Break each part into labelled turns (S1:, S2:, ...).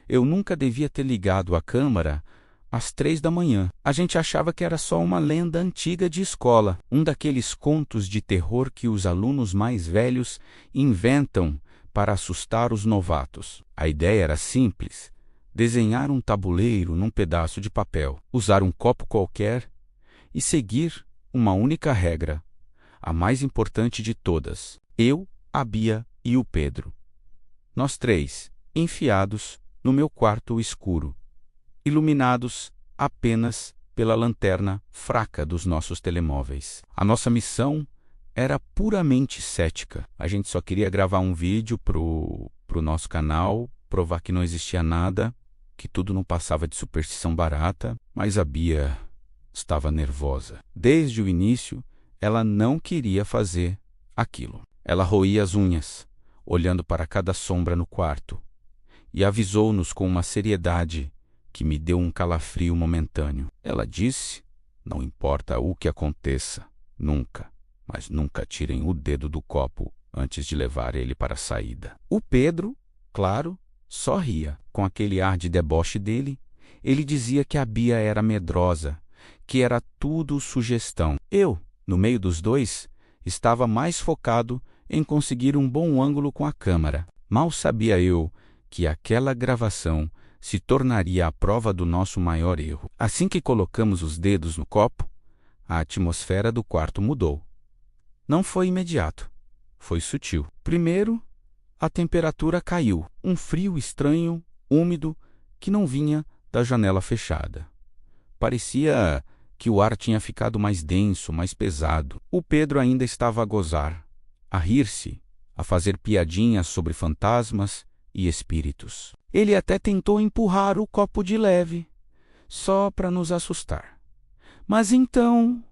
S1: Eu nunca devia ter ligado a câmera às 3 da manhã. A gente achava que era só uma lenda antiga de escola, um daqueles contos de terror que os alunos mais velhos inventam para assustar os novatos. A ideia era simples: desenhar um tabuleiro num pedaço de papel, usar um copo qualquer e seguir uma única regra, a mais importante de todas: eu, a Bia e o Pedro. Nós três, enfiados no meu quarto escuro, iluminados apenas pela lanterna fraca dos nossos telemóveis. A nossa missão era puramente cética. A gente só queria gravar um vídeo pro nosso canal, provar que não existia nada, que tudo não passava de superstição barata, mas a Bia estava nervosa. Desde o início, ela não queria fazer aquilo. Ela roía as unhas, olhando para cada sombra no quarto, e avisou-nos com uma seriedade que me deu um calafrio momentâneo. Ela disse: não importa o que aconteça, nunca, mas nunca tirem o dedo do copo antes de levar ele para a saída. O Pedro, claro, só ria. Com aquele ar de deboche dele, ele dizia que a Bia era medrosa, que era tudo sugestão. Eu, no meio dos dois, estava mais focado em conseguir um bom ângulo com a câmera. Mal sabia eu que aquela gravação se tornaria a prova do nosso maior erro. Assim que colocamos os dedos no copo, a atmosfera do quarto mudou. Não foi imediato, foi sutil. Primeiro, a temperatura caiu, um frio estranho, úmido, que não vinha da janela fechada. Parecia que o ar tinha ficado mais denso, mais pesado. O Pedro ainda estava a gozar, a rir-se, a fazer piadinhas sobre fantasmas e espíritos. Ele até tentou empurrar o copo de leve, só para nos assustar. Mas então,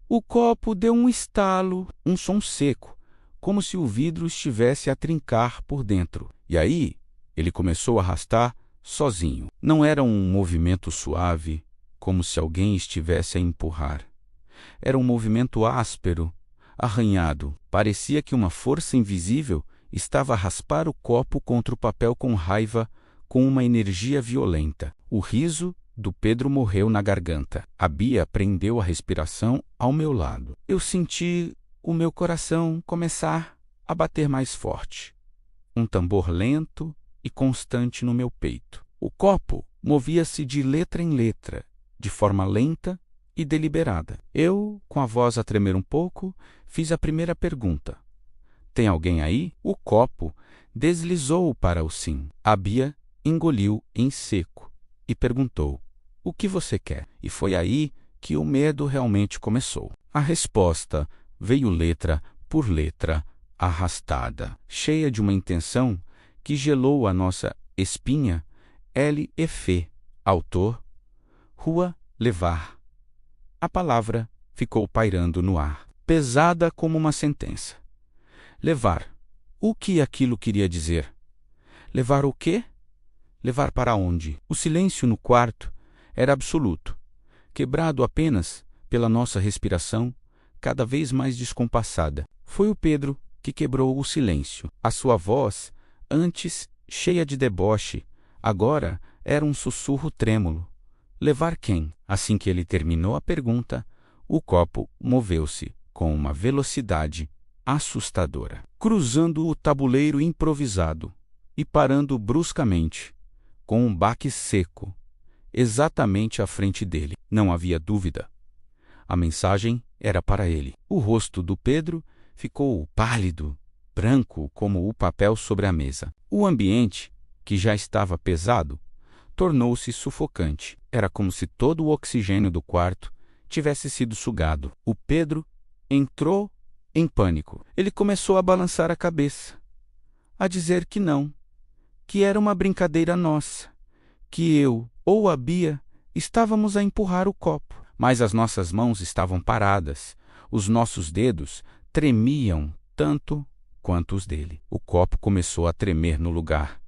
S1: o copo deu um estalo, um som seco, como se o vidro estivesse a trincar por dentro. E aí, ele começou a arrastar sozinho. Não era um movimento suave, como se alguém estivesse a empurrar. Era um movimento áspero, arranhado. Parecia que uma força invisível estava a raspar o copo contra o papel com raiva, com uma energia violenta. O riso do Pedro morreu na garganta. A Bia prendeu a respiração ao meu lado. Eu senti o meu coração começar a bater mais forte. Um tambor lento e constante no meu peito. O copo movia-se de letra em letra, de forma lenta e deliberada. Eu, com a voz a tremer um pouco, fiz a primeira pergunta: tem alguém aí? O copo deslizou para o sim. A Bia engoliu em seco e perguntou: o que você quer? E foi aí que o medo realmente começou. A resposta veio letra por letra, arrastada, cheia de uma intenção que gelou a nossa espinha. L.E.F. Autor: Rua Levar. A palavra ficou pairando no ar, pesada como uma sentença. Levar. O que aquilo queria dizer? Levar o quê? Levar para onde? O silêncio no quarto era absoluto, quebrado apenas pela nossa respiração, cada vez mais descompassada. Foi o Pedro que quebrou o silêncio. A sua voz, antes cheia de deboche, agora era um sussurro trêmulo. Levar quem? Assim que ele terminou a pergunta, o copo moveu-se com uma velocidade assustadora, cruzando o tabuleiro improvisado e parando bruscamente, com um baque seco, exatamente à frente dele. Não havia dúvida. A mensagem era para ele. O rosto do Pedro ficou pálido, branco como o papel sobre a mesa. O ambiente, que já estava pesado, tornou-se sufocante. Era como se todo o oxigênio do quarto tivesse sido sugado. O Pedro entrou em pânico. Ele começou a balançar a cabeça, a dizer que não, que era uma brincadeira nossa, que eu ou a Bia estávamos a empurrar o copo. Mas as nossas mãos estavam paradas, os nossos dedos tremiam tanto quanto os dele. O copo começou a tremer no lugar,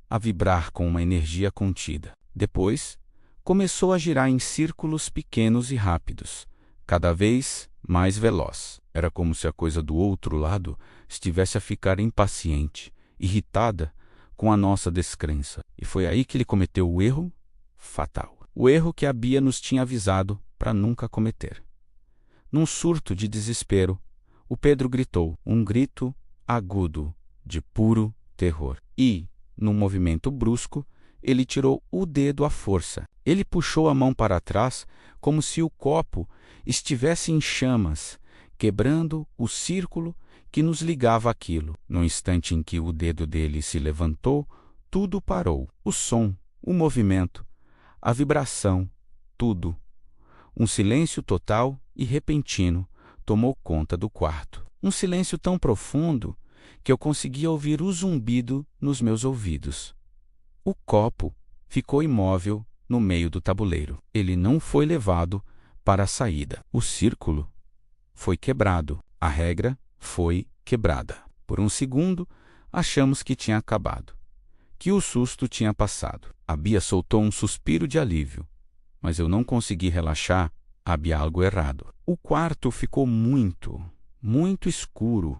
S1: a vibrar com uma energia contida. Depois, começou a girar em círculos pequenos e rápidos, cada vez mais veloz. Era como se a coisa do outro lado estivesse a ficar impaciente, irritada com a nossa descrença. E foi aí que ele cometeu o erro fatal. O erro que a Bia nos tinha avisado para nunca cometer. Num surto de desespero, o Pedro gritou, um grito agudo, de puro terror. E, num movimento brusco, ele tirou o dedo à força. Ele puxou a mão para trás, como se o copo estivesse em chamas, quebrando o círculo que nos ligava àquilo. No instante em que o dedo dele se levantou, tudo parou. O som, o movimento, a vibração, tudo. Um silêncio total e repentino tomou conta do quarto. Um silêncio tão profundo que eu conseguia ouvir o zumbido nos meus ouvidos. O copo ficou imóvel no meio do tabuleiro. Ele não foi levado para a saída. O círculo foi quebrado. A regra foi quebrada. Por um segundo, achamos que tinha acabado, que o susto tinha passado. A Bia soltou um suspiro de alívio, mas eu não consegui relaxar. Havia algo errado. O quarto ficou muito escuro,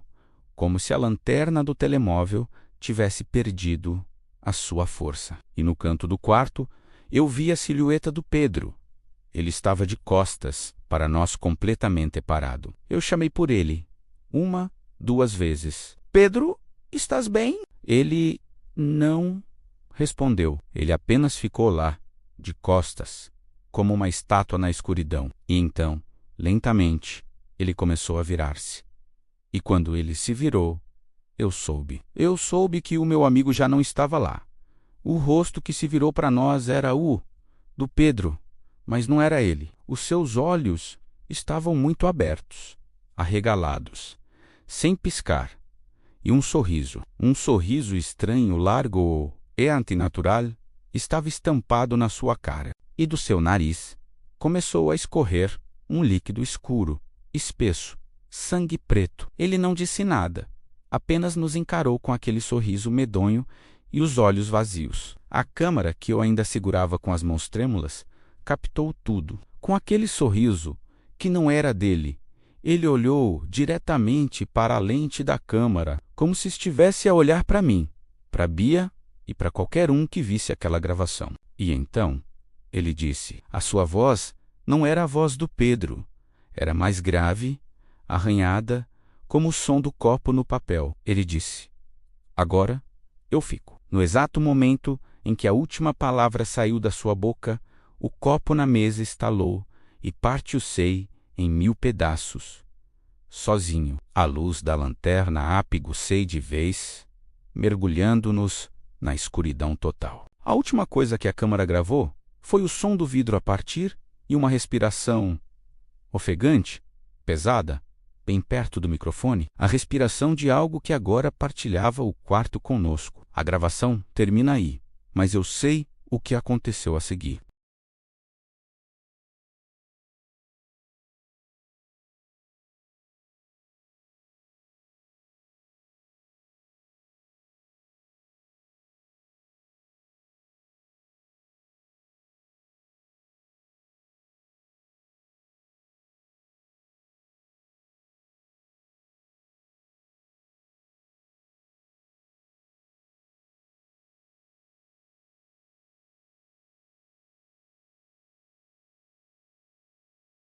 S1: como se a lanterna do telemóvel tivesse perdido a sua força. E no canto do quarto, eu vi a silhueta do Pedro. Ele estava de costas para nós, completamente parado. Eu chamei por ele, 1, 2 vezes. Pedro, estás bem? Ele não respondeu. Ele apenas ficou lá, de costas, como uma estátua na escuridão. E então, lentamente, ele começou a virar-se. E quando ele se virou, eu soube. Eu soube que o meu amigo já não estava lá. O rosto que se virou para nós era o do Pedro, mas não era ele. Os seus olhos estavam muito abertos, arregalados, sem piscar, e um sorriso estranho, largo e antinatural, estava estampado na sua cara. E do seu nariz começou a escorrer um líquido escuro, espesso, sangue preto. Ele não disse nada, apenas nos encarou com aquele sorriso medonho e os olhos vazios. A câmera, que eu ainda segurava com as mãos trêmulas, captou tudo. Com aquele sorriso, que não era dele, ele olhou diretamente para a lente da câmera, como se estivesse a olhar para mim, para Bia e para qualquer um que visse aquela gravação. E então, ele disse, a sua voz não era a voz do Pedro, era mais grave, arranhada, como o som do copo no papel. Ele disse, agora eu fico. No exato momento em que a última palavra saiu da sua boca, o copo na mesa estalou e parte-o-sei em 1000 pedaços. Sozinho, à luz da lanterna apigucei de vez, mergulhando-nos na escuridão total. A última coisa que a câmera gravou foi o som do vidro a partir e uma respiração ofegante, pesada, bem perto do microfone, a respiração de algo que agora partilhava o quarto conosco. A gravação termina aí, mas eu sei o que aconteceu a seguir.